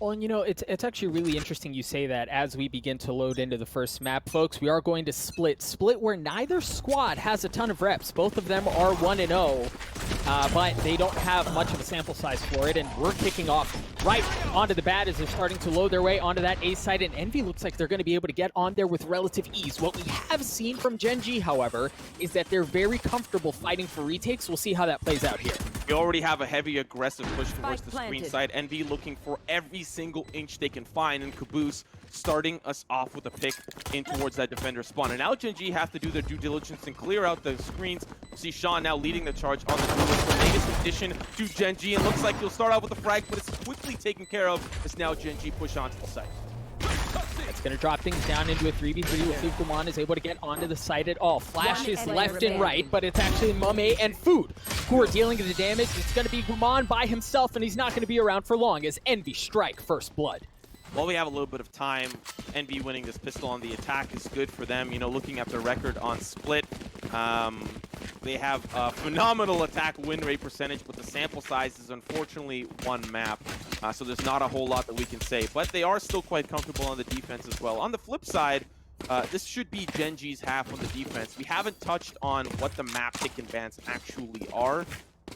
Well, and it's actually really interesting you say that as we begin to load into the first map, folks. We are going to split where neither squad has a ton of reps. Both of them are 1-0, but they don't have much of a sample size for it, and we're kicking off right onto the bat as they're starting to load their way onto that A side, and Envy looks like they're going to be able to get on there with relative ease. What we have seen from GenG, however, is that they're very comfortable fighting for retakes. We'll see how that plays out here. We already have a heavy aggressive push towards the screen side. Envy looking for every single inch they can find, and Caboose starting us off with a pick in towards that defender spawn. And now GenG have to do their due diligence and clear out the screens. We'll see Sean now leading the charge on the duelist. The latest addition to GenG, and looks like he'll start out with a frag, but it's quickly taken care of as now GenG push onto the site. It's going to drop things down into a 3v3. We'll see if Guman is able to get onto the site at all. Flashes left and right, but it's actually Mame and Food who are dealing the damage. It's going to be Guman by himself, and he's not going to be around for long as Envy strike first blood. While we have a little bit of time, Envy winning this pistol on the attack is good for them. You know, looking at their record on Split, they have a phenomenal attack win rate percentage, but the sample size is unfortunately one map. So there's not a whole lot that we can say, but they are still quite comfortable on the defense as well. On the flip side, this should be GenG's half on the defense. We haven't touched on what the map pick and bans actually are.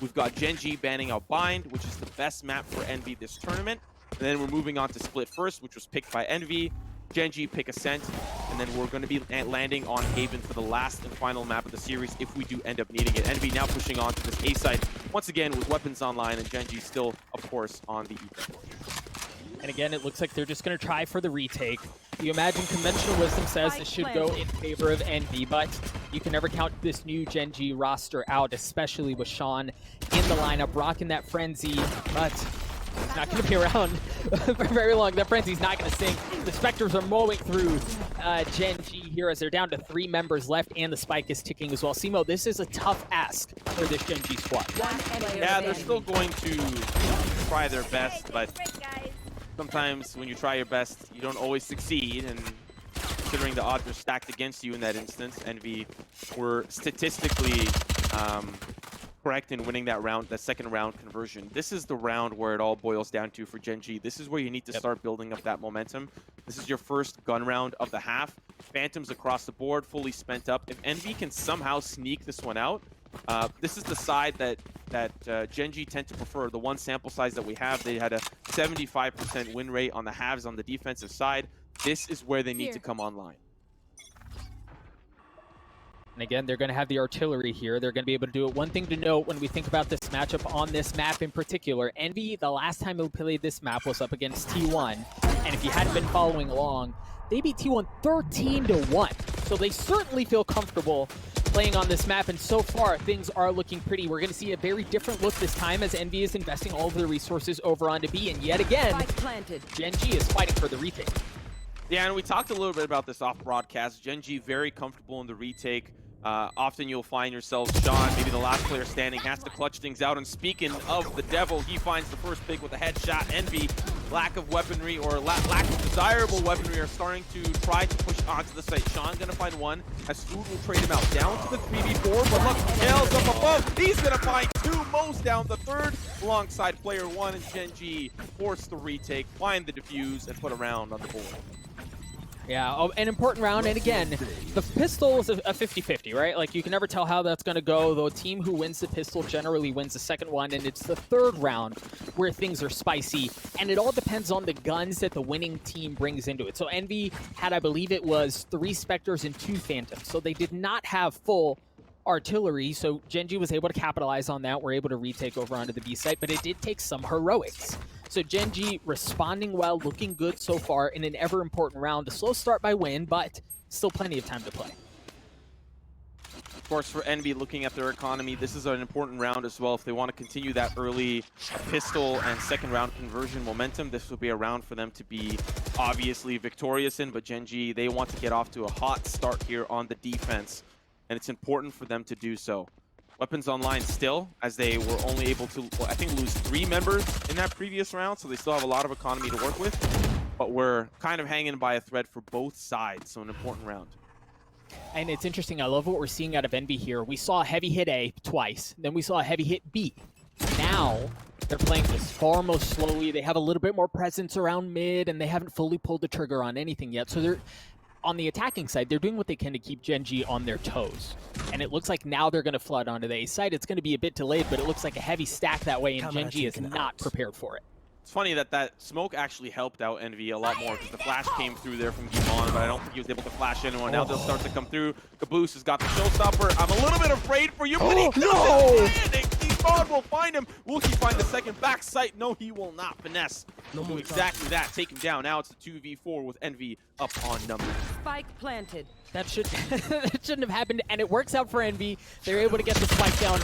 We've got GenG banning out Bind, which is the best map for Envy this tournament. And then we're moving on to Split first, which was picked by Envy. GenG pick Ascent, and then we're going to be landing on Haven for the last and final map of the series if we do end up needing it. Envy now pushing on to this A side once again with weapons online, and GenG still, of course, on the E. And again, it looks like they're just going to try for the retake. You imagine conventional wisdom says this should go in favor of Envy, but you can never count this new GenG roster out, especially with Sean in the lineup, rocking that frenzy, but he's not going to be around for very long. That frenzy's not going to sink. The Spectres are mowing through GenG here as they're down to 3 members left, and the spike is ticking as well. Simo, this is a tough ask for this GenG squad. Yeah, they're still going to try their best, but sometimes when you try your best, you don't always succeed, and considering the odds are stacked against you in that instance, Envy were statistically correct in winning that round, that second round conversion. This is the round where it all boils down to for GenG. This is where you need to start building up that momentum. This is your first gun round of the half. Phantoms across the board, fully spent up. If Envy can somehow sneak this one out, this is the side that GenG tend to prefer. The one sample size that we have, they had a 75% win rate on the halves on the defensive side. This is where they need to come online. And again, they're going to have the artillery here. They're going to be able to do it. One thing to note when we think about this matchup on this map in particular, Envy, the last time they played this map was up against T1. And if you hadn't been following along, they beat T1 13-1. So they certainly feel comfortable playing on this map, and so far things are looking pretty. We're going to see a very different look this time as Envy is investing all of their resources over onto B, and yet again, GenG is fighting for the retake. Yeah, and we talked a little bit about this off broadcast. GenG very comfortable in the retake. Often you'll find yourself, Sean, maybe the last player standing, has to clutch things out. And speaking of the devil, he finds the first pick with a headshot. Envy, lack of weaponry or lack of desirable weaponry are starting to try to push onto the site. Sean gonna find one, as Food will trade him out. Down to the 3v4, but look, tails up above. He's gonna find 2 Mo's down the third alongside player 1, and GenG force the retake, find the defuse, and put a round on the board. Yeah, an important round, and again, the pistol is a 50-50, right? Like, you can never tell how that's going to go. The team who wins the pistol generally wins the second one, and it's the third round where things are spicy, and it all depends on the guns that the winning team brings into it. So Envy had, I believe it was 3 Spectres and 2 Phantoms, so they did not have full artillery, so GenG was able to capitalize on that. We're able to retake over onto the B site, but it did take some heroics. So GenG responding well, looking good so far in an ever-important round. A slow start by Win, but still plenty of time to play. Of course, for Envy, looking at their economy, this is an important round as well. If they want to continue that early pistol and second round conversion momentum, this will be a round for them to be obviously victorious in. But GenG, they want to get off to a hot start here on the defense, and it's important for them to do so. Weapons online still, as they were only able to, well, I think, lose 3 members in that previous round, so they still have a lot of economy to work with. But we're kind of hanging by a thread for both sides, so an important round. And it's interesting, I love what we're seeing out of Envy here. We saw a heavy hit A twice, then we saw a heavy hit B. Now, They're playing this far more slowly. They have a little bit more presence around mid, and they haven't fully pulled the trigger on anything yet. So they're on the attacking side, they're doing what they can to keep GenG on their toes. And it looks like now they're going to flood onto the A side. It's going to be a bit delayed, but it looks like a heavy stack that way, and GenG is not prepared for it. It's funny that smoke actually helped out NV a lot more because the flash came through there from Gimon, but I don't think he was able to flash anyone. Now they'll start to come through. Caboose has got the showstopper. I'm a little bit afraid for you, but he doesn't. Gimon will find him. Will he find the second back sight? No, he will not. Finesse will do exactly that. Take him down. Now it's a 2v4 with NV up on numbers. Spike planted. That shouldn't have happened, and it works out for NV. They're able to get the spike down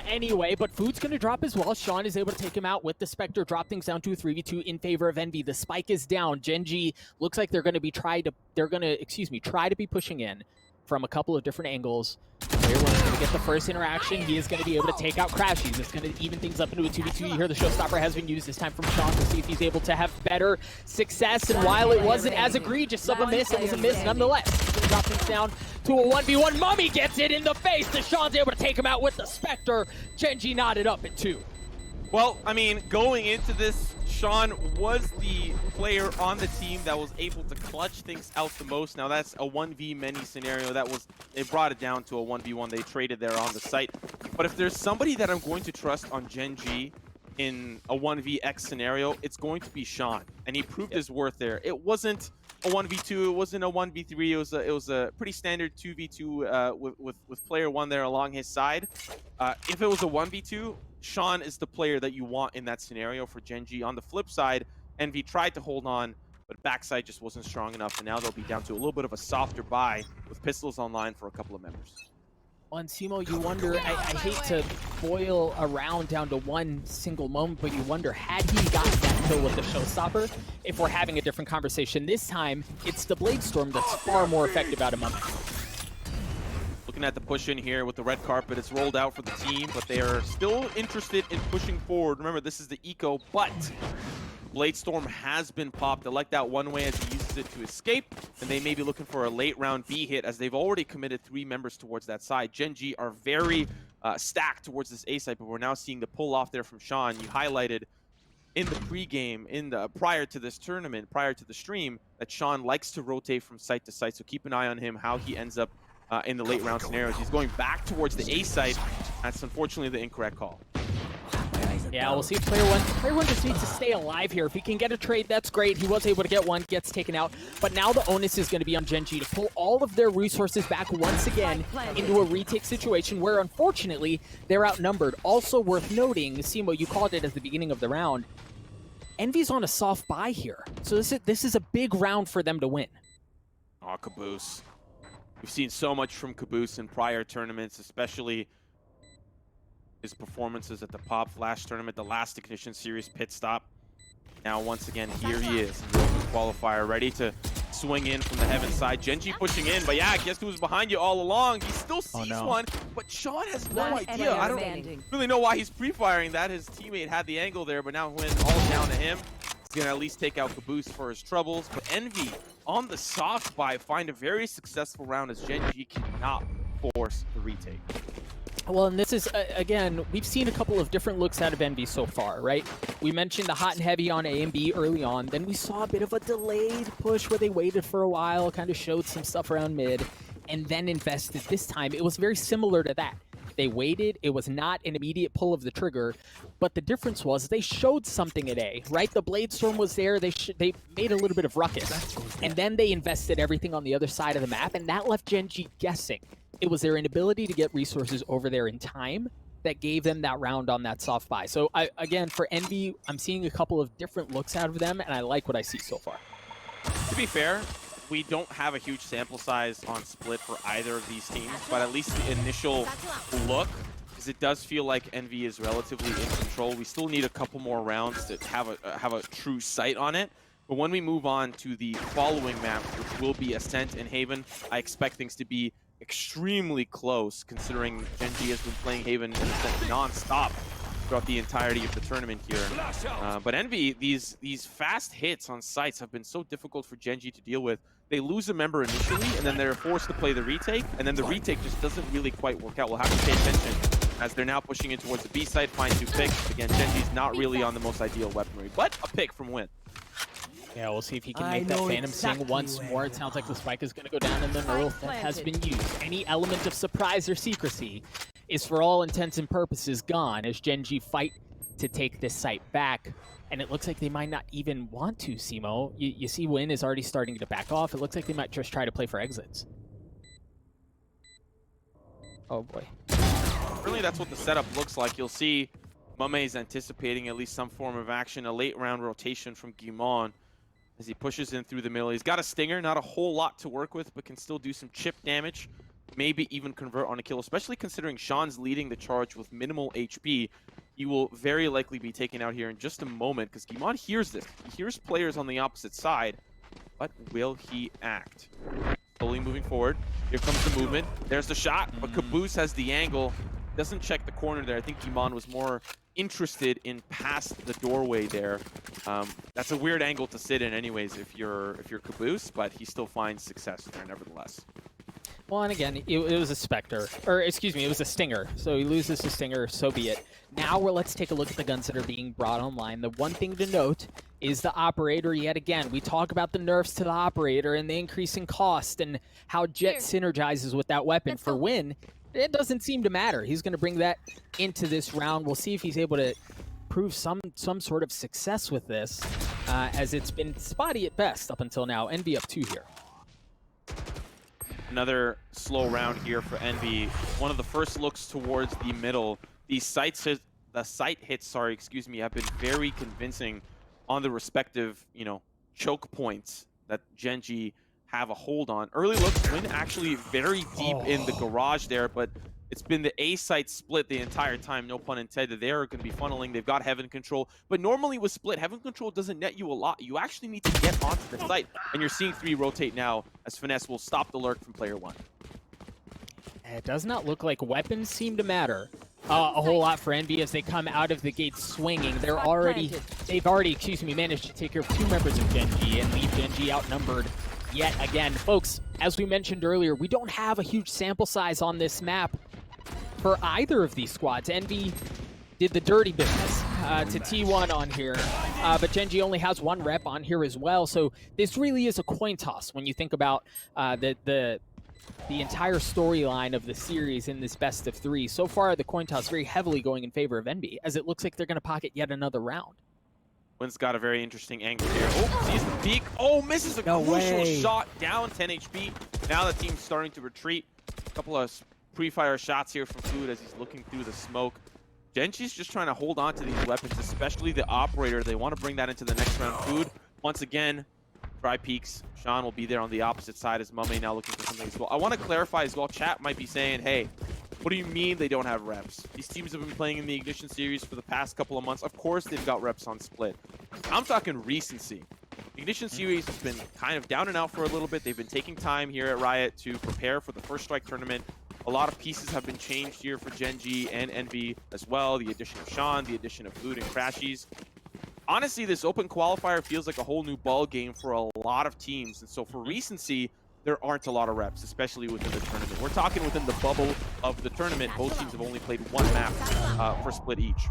anyway, but Food's going to drop as well. Sean is able to take him out with the Spectre, drop things down to a 3v2 in favor of NV. The spike is down. GenG looks like they're going to be try to be pushing in from a couple of different angles. Player one's going to get the first interaction. He is going to be able to take out Crashies. It's going to even things up into a 2v2. You hear the showstopper has been used this time from Sean to see if he's able to have better success. And while it wasn't as egregious of a miss, it was a miss nonetheless. He's going to drop things down to a 1v1. Mummy gets it in the face. Deshaun's able to take him out with the Spectre. GenG knotted up at 2. Well, I mean, going into this, Sean was the player on the team that was able to clutch things out the most. Now that's a 1v many scenario. They brought it down to a 1v1. They traded there on the site. But if there's somebody that I'm going to trust on GenG in a 1vx scenario, it's going to be Sean. And he proved his worth there. It wasn't a 1v2, it wasn't a 1v3, it was a pretty standard 2v2 with player one there along his side. If it was a 1v2, Sean is the player that you want in that scenario for GenG. On the flip side, NV tried to hold on, but backside just wasn't strong enough, and now they'll be down to a little bit of a softer buy with pistols online for a couple of members. On Simo, you wonder, I hate to boil a round down to one single moment, but you wonder, had he gotten that kill with the showstopper, if we're having a different conversation. This time, it's the Blade Storm that's far more effective out of Mummy. Looking at the push in here with the red carpet, it's rolled out for the team, but they are still interested in pushing forward. Remember, this is the eco, but Blade Storm has been popped. I like that one way as he uses it to escape, and they may be looking for a late round B hit as they've already committed 3 members towards that side. GenG are very stacked towards this A side, but we're now seeing the pull off there from Sean. You highlighted in the pregame, prior to this tournament, prior to the stream, that Sean likes to rotate from site to site, so keep an eye on him, how he ends up in the late round scenarios. He's going back towards the A site. That's unfortunately the incorrect call. Yeah, we'll see if player one just needs to stay alive here. If he can get a trade, that's great. He was able to get one, gets taken out. But now the onus is going to be on GenG to pull all of their resources back once again into a retake situation where, unfortunately, they're outnumbered. Also worth noting, Simo, you called it at the beginning of the round, Envy's on a soft buy here. So this is a big round for them to win. Oh, Caboose. We've seen so much from Caboose in prior tournaments, especially his performances at the Pop Flash tournament, the last Ignition Series pit stop. Now, once again, here he is in the open qualifier, ready to swing in from the heaven side. GenG pushing in, but yeah, guess who was behind you all along? He still sees one, but Sean has no idea. I don't really know why he's pre-firing that. His teammate had the angle there, but now when all down to him, he's going to at least take out Caboose for his troubles. But Envy on the soft buy find a very successful round as GenG cannot force the retake. Well, and this is, again, we've seen a couple of different looks out of Envy so far, right? We mentioned the hot and heavy on A and B early on. Then we saw a bit of a delayed push where they waited for a while, kind of showed some stuff around mid, and then invested. This time, it was very similar to that. They waited. It was not an immediate pull of the trigger, but the difference was they showed something at A, right? The Blade Storm was there. They made a little bit of ruckus, and then they invested everything on the other side of the map, and that left GenG guessing. It was their inability to get resources over there in time that gave them that round on that soft buy. So, again, for Envy, I'm seeing a couple of different looks out of them, and I like what I see so far. To be fair, we don't have a huge sample size on Split for either of these teams, but at least the initial look, because it does feel like Envy is relatively in control. We still need a couple more rounds to have a true sight on it. But when we move on to the following map, which will be Ascent and Haven, I expect things to be extremely close, considering GenG has been playing Haven in Ascent non-stop throughout the entirety of the tournament here. But Envy, these fast hits on sites have been so difficult for GenG to deal with. They lose a member initially, and then they're forced to play the retake, and then the retake just doesn't really quite work out. We'll have to pay attention as they're now pushing in towards the B side, find 2 picks. Again, GenG's not really on the most ideal weaponry, but a pick from Win. Yeah, we'll see if he can make that Phantom sing once more. It sounds like the spike is going to go down in the nerf that has been used. Any element of surprise or secrecy is for all intents and purposes gone as GenG fight to take this site back. And it looks like they might not even want to, Simo. You see Win is already starting to back off. It looks like they might just try to play for exits. Oh boy. Really, that's what the setup looks like. You'll see Mame is anticipating at least some form of action, a late round rotation from Guimon as he pushes in through the middle. He's got a stinger, not a whole lot to work with, but can still do some chip damage, maybe even convert on a kill, especially considering Sean's leading the charge with minimal HP. He will very likely be taken out here in just a moment because Guimon hears this. He hears players on the opposite side, but will he act? Slowly moving forward. Here comes the movement. There's the shot, but Caboose has the angle. Doesn't check the corner there. I think Guimon was more interested in past the doorway there. That's a weird angle to sit in anyways if you're Caboose, but he still finds success there nevertheless. Well, and again, it was a Spectre, or excuse me, it was a Stinger. So he loses the Stinger, so be it. Now let's take a look at the guns that are being brought online. The one thing to note is the Operator yet again. We talk about the nerfs to the Operator and the increase in cost and how Jet synergizes with that weapon. For Win, it doesn't seem to matter. He's going to bring that into this round. We'll see if he's able to prove some sort of success with this, as it's been spotty at best up until now. NB up 2 here. Another slow round here for Envy. One of the first looks towards the middle. The site hits, have been very convincing on the respective, choke points that GenG have a hold on. Early looks, Win actually very deep in the garage there, but it's been the A site split the entire time, no pun intended. They're going to be funneling. They've got Heaven Control. But normally with split, Heaven Control doesn't net you a lot. You actually need to get onto the site. And you're seeing 3 rotate now as Finesse will stop the lurk from player 1. It does not look like weapons seem to matter a whole lot for Envy as they come out of the gate swinging. They've already, managed to take care of 2 members of GenG and leave GenG outnumbered yet again. Folks, as we mentioned earlier, we don't have a huge sample size on this map for either of these squads. Envy did the dirty business to T1 on here, but GenG only has 1 rep on here as well, so this really is a coin toss when you think about the entire storyline of the series in this best of 3. So far, the coin toss very heavily going in favor of Envy, as it looks like they're going to pocket yet another round. Win's got a very interesting angle here. Oh, sees the peek. Oh, misses a crucial shot, down 10 HP. Now the team's starting to retreat. A couple of pre-fire shots here from Food as he's looking through the smoke. GenG's just trying to hold on to these weapons, especially the Operator. They want to bring that into the next round. Food, once again, try peeks. Sean will be there on the opposite side as Mame now looking for something as well. I want to clarify as well, chat might be saying, hey, what do you mean they don't have reps? These teams have been playing in the Ignition series for the past couple of months. Of course they've got reps on Split. I'm talking recency. Ignition series has been kind of down and out for a little bit. They've been taking time here at Riot to prepare for the First Strike tournament. A lot of pieces have been changed here for GenG and Envy as well. The addition of Sean, the addition of Food and Crashies. Honestly, this open qualifier feels like a whole new ball game for a lot of teams. And so for recency, there aren't a lot of reps, especially within the tournament. We're talking within the bubble of the tournament. Both teams have only played 1 map for Split each.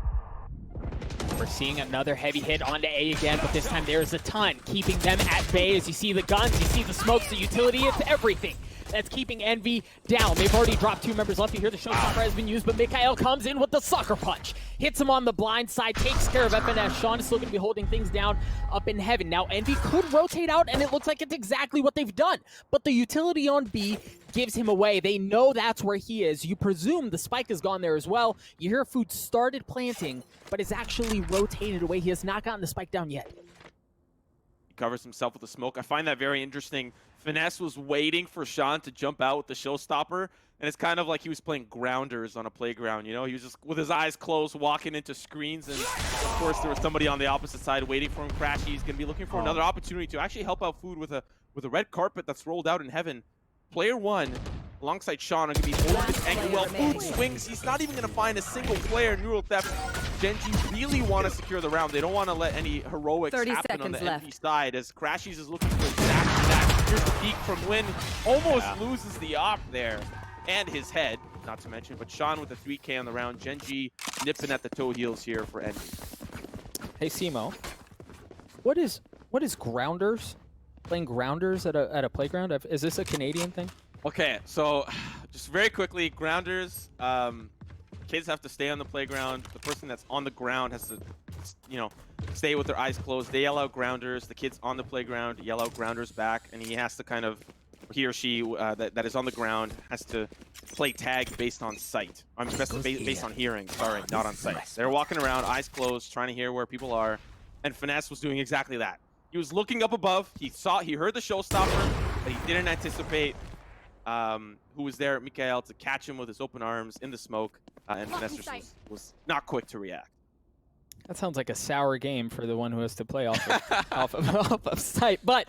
We're seeing another heavy hit onto A again, but this time there's a ton, keeping them at bay. As you see the guns, you see the smokes, the utility, it's everything that's keeping Envy down. They've already dropped 2 members left. You hear the showstopper has been used, but Mikhail comes in with the sucker punch. Hits him on the blind side, takes care of FNS. Sean is still going to be holding things down up in heaven. Now Envy could rotate out, and it looks like it's exactly what they've done. But the utility on B gives him away. They know that's where he is. You presume the spike has gone there as well. You hear Food started planting, but is actually rotated away. He has not gotten the spike down yet. He covers himself with the smoke. I find that very interesting. Finesse was waiting for Sean to jump out with the showstopper, and it's kind of like he was playing grounders on a playground, He was just with his eyes closed, walking into screens, and of course there was somebody on the opposite side waiting for him. Crashy, he's going to be looking for another opportunity to actually help out Food with a red carpet that's rolled out in heaven. Player 1, alongside Sean, are going to be holding this angle well. Food swings. He's not even going to find a single player. Neural Theft. GenG really want to secure the round. They don't want to let any heroics happen on the Envy side, as Crashies is looking for exactly that. Here's the peek from Win. Almost loses the op there and his head. not to mention. But Sean with the 3K on the round. GenG nipping at the toe heels here for Envy. Hey, Simo. What is grounders? Playing grounders at a playground? Is this a Canadian thing? Okay, so just very quickly, grounders, kids have to stay on the playground. The person that's on the ground has to, stay with their eyes closed. They yell out grounders. The kids on the playground yell out grounders back, and he has to kind of, he or she that is on the ground has to play tag based on sight. I'm based on hearing, sorry, not on sight. They're walking around, eyes closed, trying to hear where people are, and Finesse was doing exactly that. He was looking up above. He heard the showstopper, but he didn't anticipate who was there, Mikael, to catch him with his open arms in the smoke, and Finesse was not quick to react. That sounds like a sour game for the one who has to play off of sight. But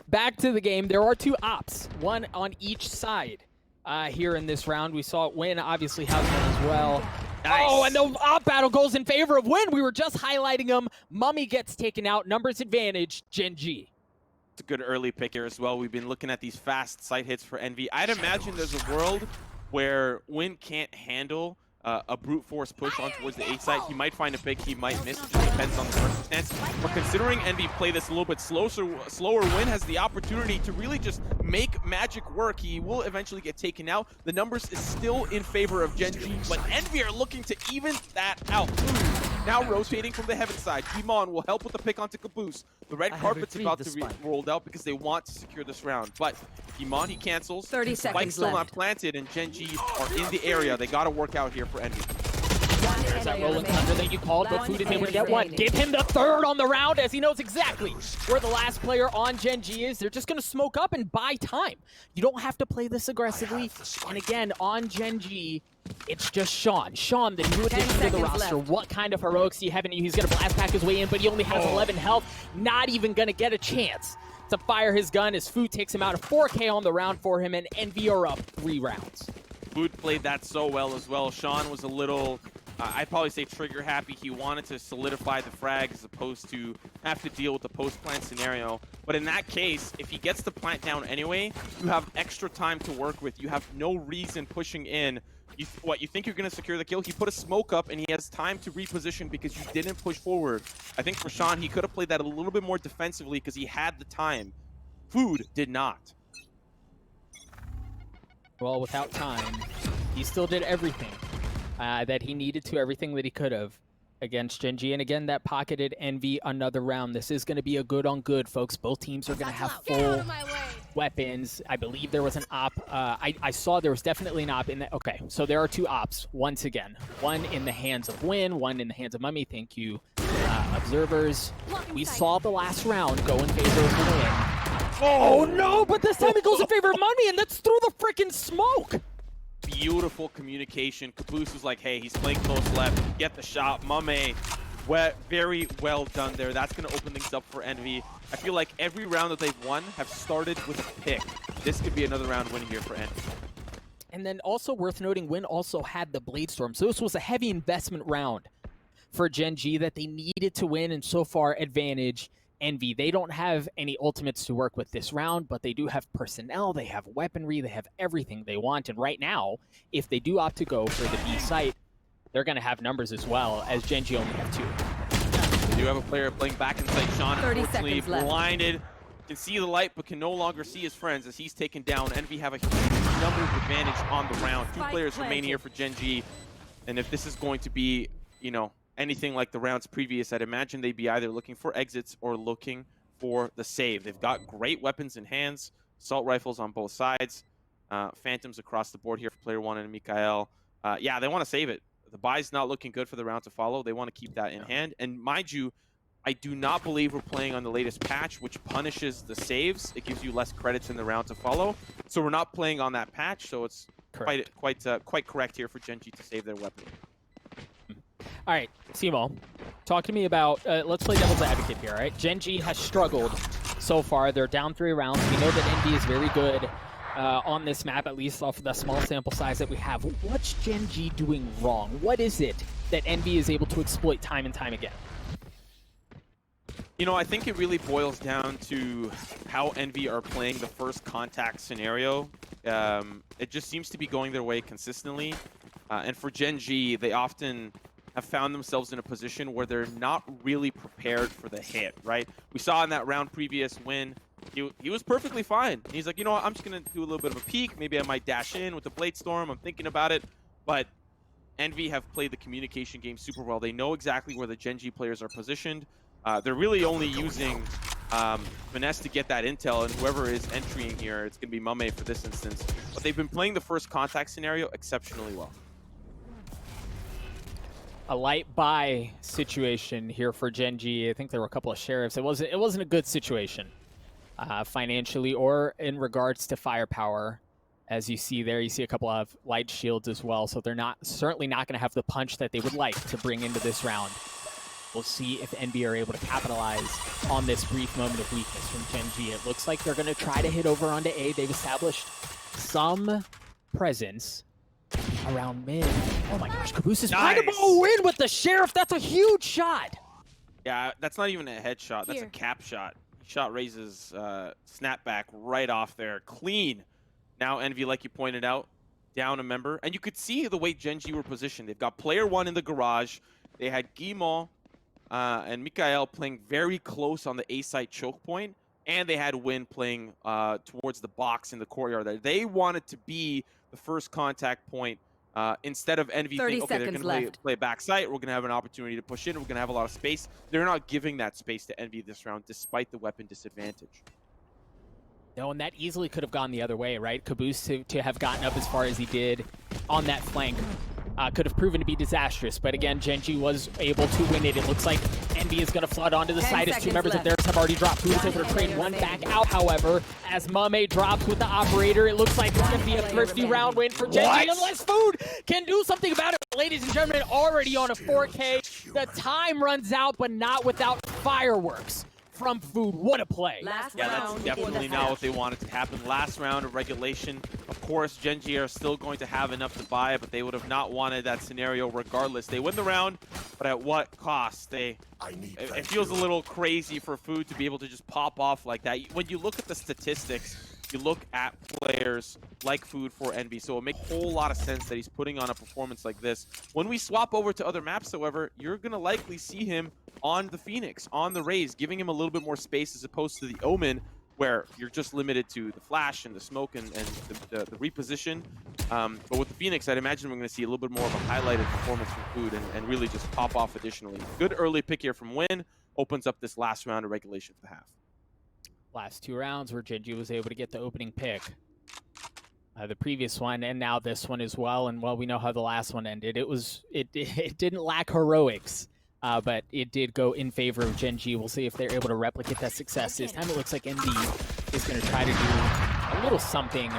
back to the game, there are two ops, one on each side here in this round. We saw Win obviously has one as well. Nice. Oh, and the op battle goes in favor of Win. We were just highlighting him. Mummy gets taken out. Numbers advantage, GenG. It's a good early pick here as well. We've been looking at these fast sight hits for Envy. I'd imagine there's a world where Win can't handle a brute force push on towards the A side. He might find a pick, he might miss. It just depends on the circumstance. But considering Envy play this a little bit slower, Win has the opportunity to really just make magic work. He will eventually get taken out. The numbers is still in favor of GenG, but Envy are looking to even that out. Now rotating from the heaven side. Demon will help with the pick onto Caboose. The red carpet's about to be rolled out because they want to secure this round. But Demon, he cancels. 30 seconds Spike's still left. not planted, and GenG are in the area. They got to work out here for Envy. There's that rolling thunder that you called, but Food is able to get one. Give him the third on the round as he knows exactly where the last player on GenG is. They're just going to smoke up and buy time. You don't have to play this aggressively. And again, on GenG, it's just Sean. Sean, the new addition to the roster. Left. What kind of heroics do you have in you? He's going to blast pack his way in, but he only has 11 health. Not even going to get a chance to fire his gun as Food takes him out. A 4K on the round for him, and Envy are up 3 rounds. Food played that so well as well. Sean was a little, I'd probably say trigger happy. He wanted to solidify the frag as opposed to have to deal with the post-plant scenario. But in that case, if he gets the plant down anyway, you have extra time to work with. You have no reason pushing in. You think you're going to secure the kill? He put a smoke up, and he has time to reposition because you didn't push forward. I think for Sean, he could have played that a little bit more defensively because he had the time. Food did not. Well, without time, he still did everything that he needed to, everything that he could have against GenG. And again, that pocketed Envy another round. This is going to be a good on good, folks. Both teams are going to have full weapons. I believe there was an op. I saw there was definitely an op in that. Okay, so there are 2 ops once again. One in the hands of Win, one in the hands of Mummy. Thank you, observers. We saw the last round go in favor of Win. Oh no, but this time it goes in favor of Mummy, and that's through the freaking smoke. Beautiful communication. Caboose was like, hey, he's playing close left. Get the shot. Mame, very well done there. That's going to open things up for Envy. I feel like every round that they've won have started with a pick. This could be another round win here for Envy. And then also worth noting, Win also had the Blade Storm. So this was a heavy investment round for GenG that they needed to win, and so far advantage Envy. They don't have any ultimates to work with this round, but they do have personnel, they have weaponry, they have everything they want. And right now, if they do opt to go for the B site, they're going to have numbers as well, as GenG only have 2. They do have a player playing back inside. Sean, 30 unfortunately, seconds left. blinded. Can see the light, but can no longer see his friends as he's taken down. Envy have a huge numbers advantage on the round. 2 players remain here for GenG. And if this is going to be, anything like the rounds previous, I'd imagine they'd be either looking for exits or looking for the save. They've got great weapons in hands, assault rifles on both sides, phantoms across the board here for player 1 and Mikael. Yeah, they want to save it. The buy's not looking good for the round to follow. They want to keep that in hand. And mind you, I do not believe we're playing on the latest patch, which punishes the saves. It gives you less credits in the round to follow. So we're not playing on that patch, so it's quite correct here for GenG to save their weapon. All right, Simo, talk to me about, let's play devil's advocate here, all right? GenG has struggled so far. They're down 3 rounds. We know that Envy is very good on this map, at least off of the small sample size that we have. What's GenG doing wrong? What is it that Envy is able to exploit time and time again? I think it really boils down to how Envy are playing the first contact scenario. It just seems to be going their way consistently. And for GenG, they often have found themselves in a position where they're not really prepared for the hit, right? We saw in that round previous win, he was perfectly fine. He's like, you know what, I'm just going to do a little bit of a peek. Maybe I might dash in with the Blade Storm. I'm thinking about it. But Envy have played the communication game super well. They know exactly where the GenG players are positioned. They're really only using Finesse to get that intel, and whoever is entering here, it's going to be Mame for this instance. But they've been playing the first contact scenario exceptionally well. A light buy situation here for GenG. I think there were a couple of sheriffs. It wasn't a good situation financially or in regards to firepower. As you see there, you see a couple of light shields as well. So they're certainly not going to have the punch that they would like to bring into this round. We'll see if NB are able to capitalize on this brief moment of weakness from GenG. It looks like they're going to try to hit over onto A. They've established some presence around mid. Oh my gosh, Caboose is trying to win with the Sheriff. That's a huge shot. Yeah, that's not even a headshot. That's a cap shot. Shot raises snapback right off there. Clean. Now Envy, like you pointed out, down a member. And you could see the way GenG were positioned. They've got player one in the garage. They had Guimont and Mikael playing very close on the A-site choke point. And they had Win playing towards the box in the courtyard there. They wanted to be the first contact point instead of Envy thinking, okay, they're going to play backside. We're going to have an opportunity to push in. We're going to have a lot of space. They're not giving that space to Envy this round, despite the weapon disadvantage. No, and that easily could have gone the other way, right? Caboose to have gotten up as far as he did on that flank could have proven to be disastrous. But again, GenG was able to win it. It looks like Envy is going to flood onto the side as two members of theirs have already dropped. Who was able to trade one back out, however, as Mame drops with the operator. It looks like it's going to be a thrifty round win for GenG unless Food can do something about it. Ladies and gentlemen, already on a 4K. The time runs out, but not without fireworks from Food. What a play. Yeah, that's definitely not what they wanted to happen. Last round of regulation. Of course, GenG are still going to have enough to buy, but they would have not wanted that scenario regardless. They win the round, but at what cost? It feels a little crazy for Food to be able to just pop off like that. When you look at the statistics, you look at players like Food for Envy, so it makes a whole lot of sense that he's putting on a performance like this. When we swap over to other maps, however, you're going to likely see him on the Phoenix, on the Raze, giving him a little bit more space as opposed to the Omen, where you're just limited to the flash and the smoke and the reposition. But with the Phoenix, I'd imagine we're going to see a little bit more of a highlighted performance from Food and really just pop off additionally. Good early pick here from Win, opens up this last round of regulation for the half. Last two rounds where GenG was able to get the opening pick. The previous one and now this one as well. And well, we know how the last one ended. It didn't lack heroics, but it did go in favor of GenG. We'll see if they're able to replicate that success. This time it looks like Envy is going to try to do a little something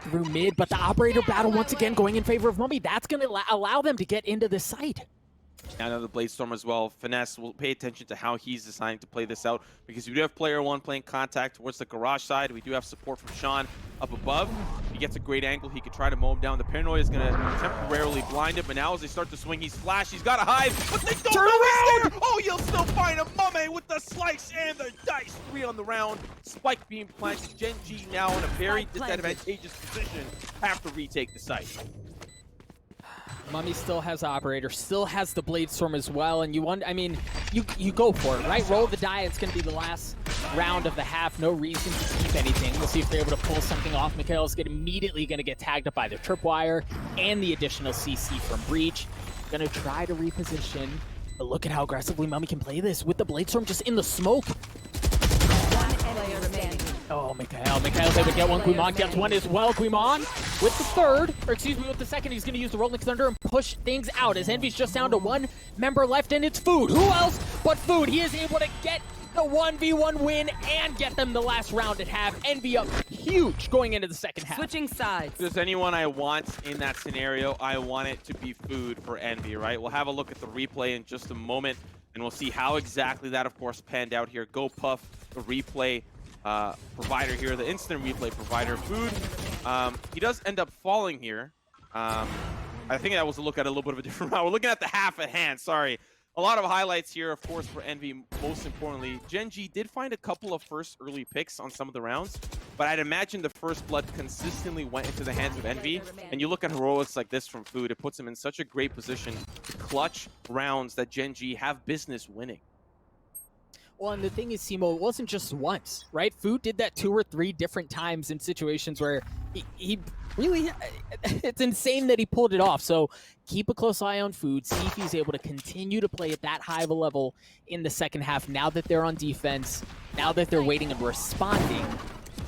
through mid, but the operator battle once again going in favor of Mummy. That's going to allow them to get into this site. Now the Blade Storm as well. Finesse will pay attention to how he's deciding to play this out, because we do have player one playing contact towards the garage side. We do have support from Sean up above. He gets a great angle. He could try to mow him down. The Paranoia is going to temporarily blind him, but now as they start to swing, he's flash. He's got to hide, but they don't Turn around! There. Oh, you'll still find a Mame with the slice and the dice. 3 on the round. Spike being planted. GenG now in a very disadvantageous position. Have to retake the site. Mummy still has operator, still has the Blade Storm as well, and you go for it, right? Roll the die. It's going to be the last round of the half. No reason to keep anything. We'll see if they're able to pull something off. Mikael's immediately going to get tagged up by the tripwire and the additional CC from Breach. Going to try to reposition, but look at how aggressively Mummy can play this with the Blade Storm just in the smoke. Oh, Mikael's able to get one. Guimont gets one as well. Guimont with the third, or excuse me, with the second, he's going to use the Rolling Thunder and push things out as Envy's just down to one member left, and it's Food. Who else but Food? He is able to get the 1v1 win and get them the last round at half. Envy up huge going into the second half. Switching sides. If there's anyone I want in that scenario, I want it to be Food for Envy, right? We'll have a look at the replay in just a moment, and we'll see how exactly that, of course, panned out here. Go Puff, the replay provider here, the instant replay provider. Food, he does end up falling here. I think that was a look at a little bit of a different round. We're looking at the half at hand, sorry. A lot of highlights here, of course, for Envy. Most importantly, GenG did find a couple of first early picks on some of the rounds. but I'd imagine the first blood consistently went into the hands of Envy. And you look at heroics like this from Food, it puts him in such a great position to clutch rounds that GenG have business winning. Well, and the thing is, Simo, it wasn't just once, right? Food did that 2 or 3 different times in situations where he really, it's insane that he pulled it off. So keep a close eye on Food, see if he's able to continue to play at that high of a level in the second half. Now that they're on defense, now that they're waiting and responding,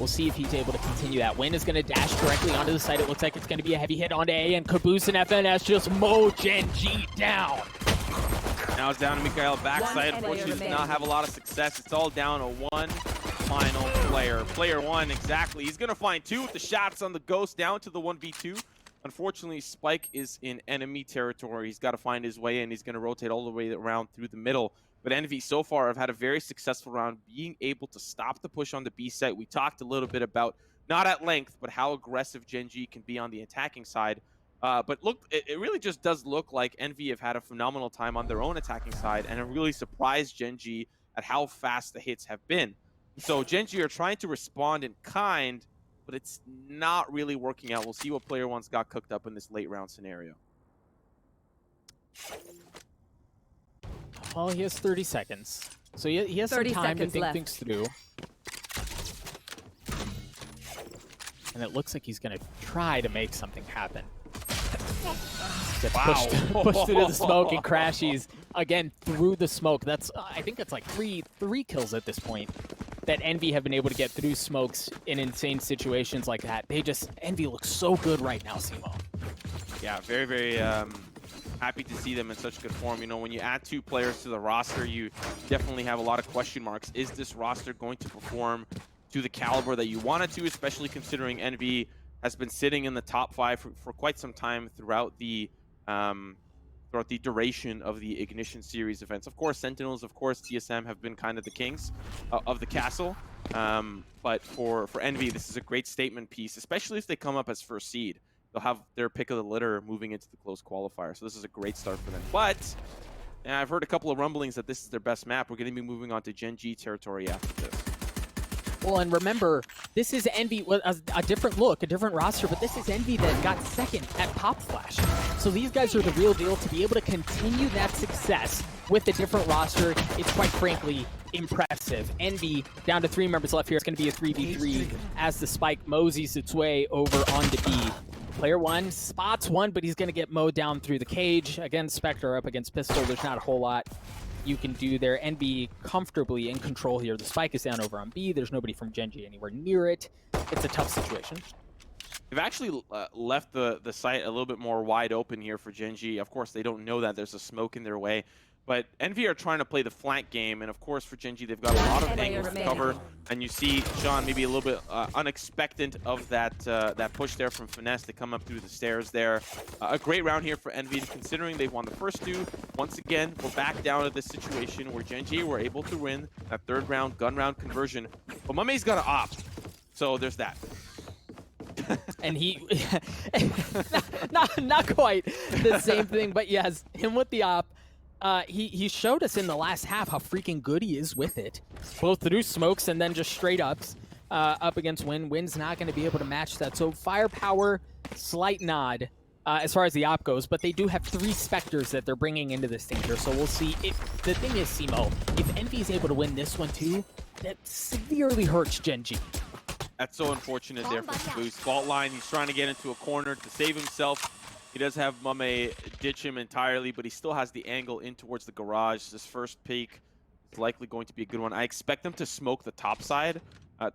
we'll see if he's able to continue that. Win is going to dash directly onto the site. It looks like it's going to be a heavy hit onto A, and Caboose and FNS just mow GenG down. Now it's down to Mikhail backside. Unfortunately, does not have a lot of success. It's all down to one final player. Player one, exactly. He's going to find 2 with the shots on the Ghost down to the 1v2. Unfortunately, Spike is in enemy territory. He's got to find his way in. He's going to rotate all the way around through the middle. But Envy so far have had a very successful round being able to stop the push on the B site. We talked a little bit about, not at length, but how aggressive GenG can be on the attacking side. But look, it really just does look like Envy have had a phenomenal time on their own attacking side and have really surprised GenG at how fast the hits have been. So GenG are trying to respond in kind, but it's not really working out. We'll see what player one's got cooked up in this late round scenario. Well, he has 30 seconds. So he has some time to think things through. And it looks like he's going to try to make something happen. Gets pushed into the smoke and crashes again through the smoke. That's I think that's like three kills at this point that Envy have been able to get through smokes in insane situations like that. Envy looks so good right now, Simo. Yeah, very, very happy to see them in such good form. You know, when you add 2 players to the roster, you definitely have a lot of question marks. Is this roster going to perform to the caliber that you want it to, especially considering Envy has been sitting in the top 5 for quite some time throughout the duration of the Ignition Series events. Of course, Sentinels, of course, TSM have been kind of the kings of the castle. But for Envy, this is a great statement piece, especially if they come up as first seed. They'll have their pick of the litter moving into the close qualifier. So this is a great start for them. But I've heard a couple of rumblings that this is their best map. We're going to be moving on to GenG territory after this. Well, and remember, this is Envy, a different look, a different roster, but this is Envy that got second at Pop Flash. So these guys are the real deal. To be able to continue that success with a different roster, it's quite frankly impressive. Envy down to 3 members left here. It's going to be a 3v3 as the Spike moseys its way over onto B. Player one spots one, but he's going to get mowed down through the cage. Again, Spectre up against Pistol. There's not a whole lot you can do there and be comfortably in control here. The Spike is down over on B. There's nobody from GenG anywhere near it. It's a tough situation. They've actually left the site a little bit more wide open here for GenG. Of course, they don't know that there's a smoke in their way. But Envy are trying to play the flank game, and of course for GenG, they've got a lot of angles to cover. And you see Sean maybe a little bit unexpected of that push there from Finesse to come up through the stairs there. A great round here for Envy, considering they've won the first 2. Once again, we're back down to this situation where GenG were able to win that 3rd round gun round conversion. But Mame's got to opt, so there's that. And he, not quite the same thing, but yes, him with the op. He showed us in the last half how freaking good he is with it, both through smokes and then just straight ups up against Win. Win's not going to be able to match that. So firepower, slight nod as far as the op goes, but they do have 3 Spectres that they're bringing into this thing here. So we'll see. The thing is, Simo, if Envy is able to win this one too, that severely hurts GenG. That's so unfortunate there for Caboose. Fault line, he's trying to get into a corner to save himself. He does have Mame ditch him entirely, but he still has the angle in towards the garage. This first peek is likely going to be a good one. I expect them to smoke the top side.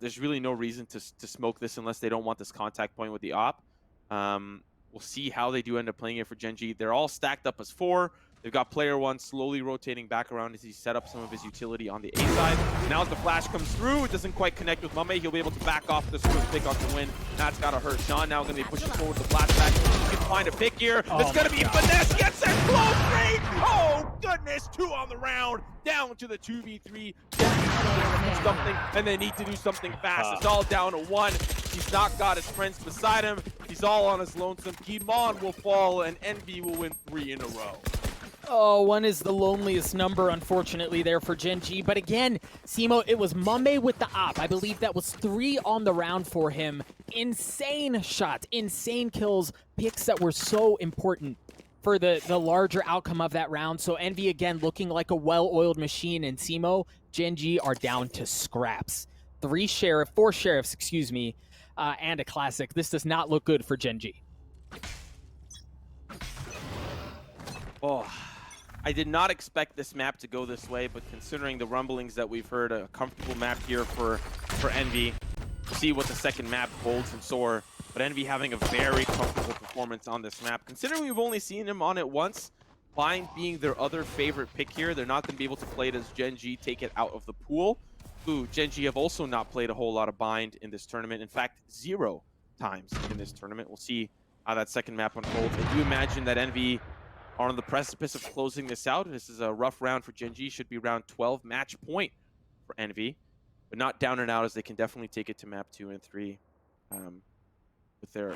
There's really no reason to smoke this unless they don't want this contact point with the op. We'll see how they do end up playing it for GenG. They're all stacked up as 4. They've got player one slowly rotating back around as he set up some of his utility on the A side. Now as the flash comes through, it doesn't quite connect with Mame. He'll be able to back off this first pick off the win. That's got to hurt Sean. Now going to be pushing forward the flashback. He can find a pick here. It's going to be Finesse. Gets there close range. Oh, goodness. 2 on the round. Down to the 2v3. Something, and they need to do something fast. It's all down to 1. He's not got his friends beside him. He's all on his lonesome. Kimon will fall, and Envy will win 3 in a row. Oh, one is the loneliest number, unfortunately, there for GenG. But again, Simo, it was Mame with the op. I believe that was 3 on the round for him. Insane shots, insane kills, picks that were so important for the larger outcome of that round. So Envy, again, looking like a well-oiled machine. And Simo, GenG are down to scraps. 4 sheriffs, excuse me, and a classic. This does not look good for GenG. Oh, I did not expect this map to go this way, but considering the rumblings that we've heard, a comfortable map here for Envy. We'll see what the second map holds in store. But Envy having a very comfortable performance on this map. Considering we've only seen him on it once, Bind being their other favorite pick here, they're not going to be able to play it as GenG, take it out of the pool. Ooh, GenG have also not played a whole lot of Bind in this tournament. In fact, 0 times in this tournament. We'll see how that second map unfolds. I do imagine that Envy are on the precipice of closing this out. This is a rough round for GenG. Should be round 12, match point for Envy. But not down and out, as they can definitely take it to map 2 and 3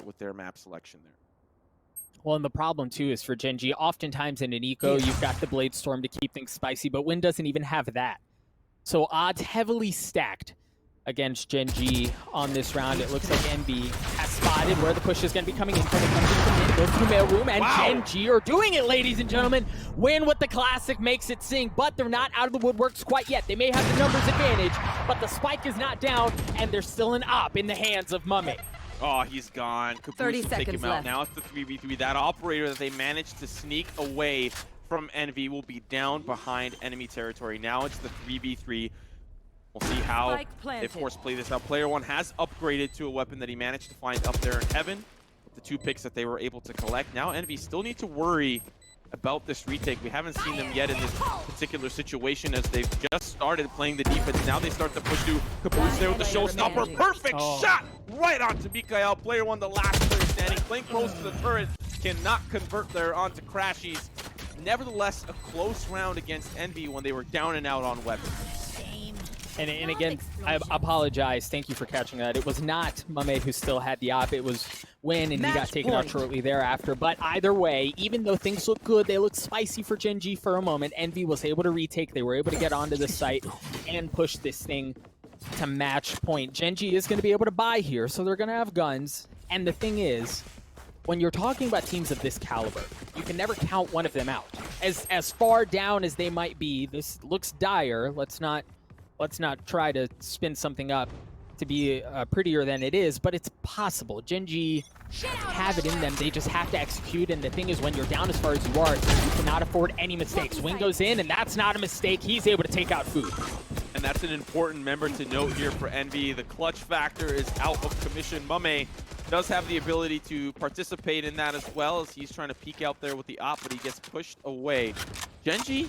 with their map selection there. Well, and the problem, too, is for GenG, oftentimes in an eco, you've got the Blade Storm to keep things spicy, but Win doesn't even have that. So odds heavily stacked against GenG on this round. It looks like Envy has spotted where the push is going to be coming in. Goes to the mail room, and GenG are doing it, ladies and gentlemen. Win with the classic makes it sing, but they're not out of the woodworks quite yet. They may have the numbers advantage, but the spike is not down, and there's still an op in the hands of Mame. Oh, he's gone. 30 Caboose will take him out. Now it's the 3v3. That operator that they managed to sneak away from Envy will be down behind enemy territory. Now it's the 3v3. We'll see how they force play this out. Player 1 has upgraded to a weapon that he managed to find up there in heaven with the 2 picks that they were able to collect. Now Envy still need to worry about this retake. We haven't seen them yet in this particular situation as they've just started playing the defense. Now they start to push through. Caboose there with the showstopper. Perfect shot right onto Mikael. Player 1, the last player standing, playing close to the turret. Cannot convert there onto Crashies. Nevertheless, a close round against Envy when they were down and out on weapons. And again, I apologize. Thank you for catching that. It was not Mame who still had the op. It was Win, and he got taken out shortly thereafter. But either way, even though things look good, they look spicy for GenG for a moment. Envy was able to retake. They were able to get onto the site and push this thing to match point. GenG is going to be able to buy here, so they're going to have guns. And the thing is, when you're talking about teams of this caliber, you can never count one of them out. As far down as they might be, this looks dire. Let's not try to spin something up to be prettier than it is, but it's possible. GenG have it in them. They just have to execute, and the thing is, when you're down as far as you are, you cannot afford any mistakes. Win goes in, and that's not a mistake. He's able to take out Food. And that's an important member to note here for Envy. The clutch factor is out of commission. Mame does have the ability to participate in that as well, as he's trying to peek out there with the op, but he gets pushed away. GenG,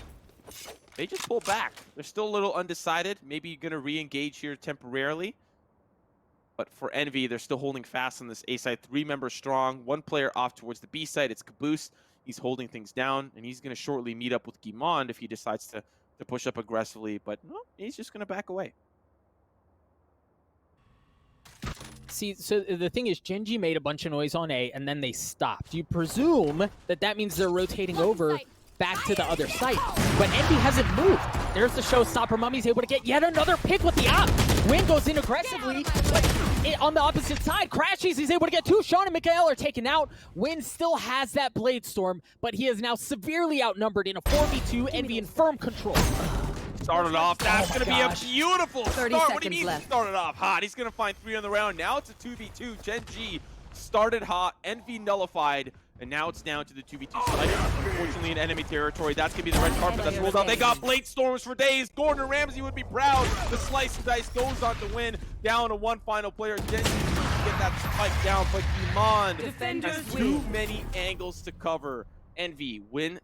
they just pull back. They're still a little undecided. Maybe going to re-engage here temporarily. But for Envy, they're still holding fast on this A side. 3 members strong. 1 player off towards the B side. It's Caboose. He's holding things down, and he's going to shortly meet up with Guimond if he decides to push up aggressively. But no, he's just going to back away. See, so the thing is, GenG made a bunch of noise on A, and then they stopped. You presume that that means they're rotating over back to the other site, but Envy hasn't moved. There's the showstopper. Mummy's able to get yet another pick with the op. Win goes in aggressively, but on the opposite side, Crashies, he's able to get 2. Sean and Mikael are taken out. Win still has that Blade Storm, but he is now severely outnumbered in a 4v2. Envy in firm control. Started off. That's going to be a beautiful start. What do you mean left. Started off hot? He's going to find 3 on the round. Now it's a 2v2. GenG started hot. Envy nullified. And now it's down to the 2v2 side. Unfortunately, in enemy territory. That's going to be the red carpet that's rolled out. They got Blade Storms for days. Gordon Ramsay would be proud. The slice and dice goes on to Win. Down to 1 final player. GenG get that spike down, but Guimond has too many angles to cover. Envy Win